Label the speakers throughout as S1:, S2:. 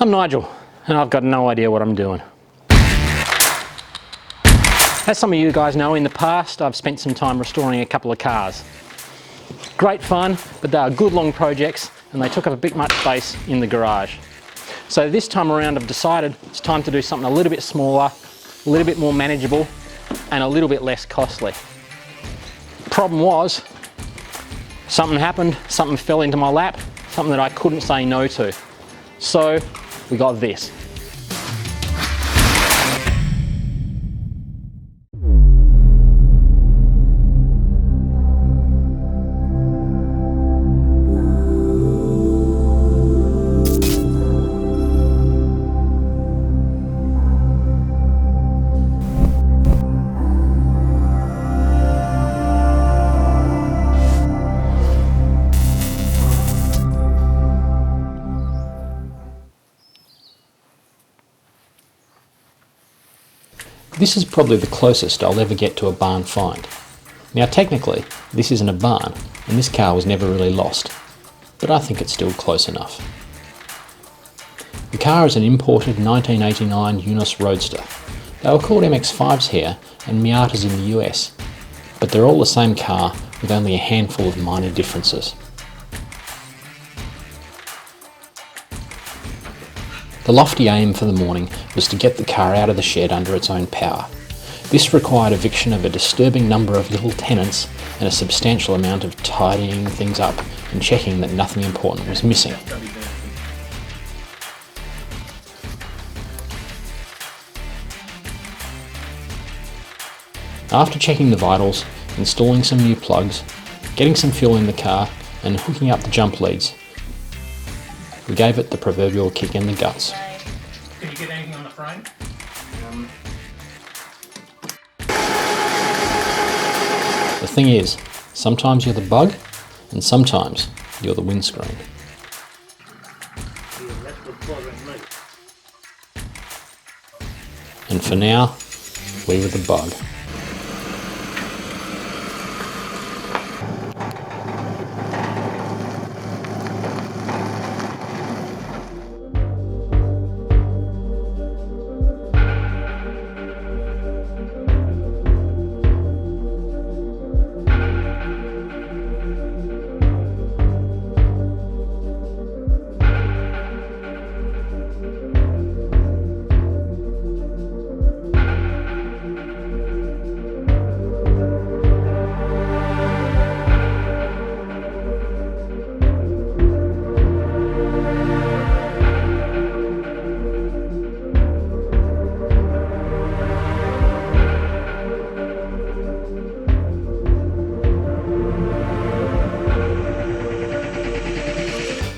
S1: I'm Nigel, and I've got no idea what I'm doing. As some of you guys know, in the past I've spent some time restoring a couple of cars. Great fun, but they are good long projects and they took up a bit much space in the garage. So this time around I've decided it's time to do something a little bit smaller, a little bit more manageable and a little bit less costly. Problem was, something happened, something fell into my lap, something that I couldn't say no to. So we got this. This is probably the closest I'll ever get to a barn find. Now technically, this isn't a barn, and this car was never really lost, but I think it's still close enough. The car is an imported 1989 Eunos Roadster. They were called MX5s here and Miatas in the US, but they're all the same car with only a handful of minor differences. The lofty aim for the morning was to get the car out of the shed under its own power. This required eviction of a disturbing number of little tenants and a substantial amount of tidying things up and checking that nothing important was missing. After checking the vitals, installing some new plugs, getting some fuel in the car and hooking up the jump leads, we gave it the proverbial kick in the guts.
S2: Can you get anything on the frame?
S1: The thing is, sometimes you're the bug, and sometimes you're the windscreen. And for now, we were the bug.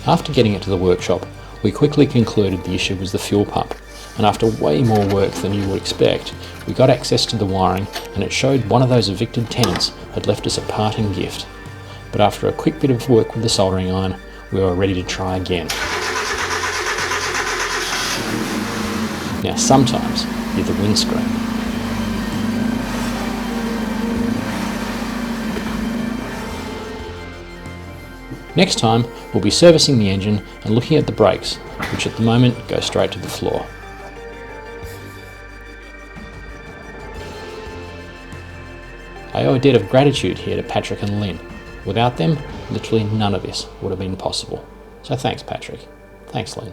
S1: After getting it to the workshop, we quickly concluded the issue was the fuel pump, and after way more work than you would expect, we got access to the wiring and it showed one of those evicted tenants had left us a parting gift. But after a quick bit of work with the soldering iron, we were ready to try again. Now sometimes you're the windscreen. Next time, we'll be servicing the engine and looking at the brakes, which at the moment go straight to the floor. I owe a debt of gratitude here to Patrick and Lynn. Without them, literally none of this would have been possible. So thanks Patrick. Thanks Lynn.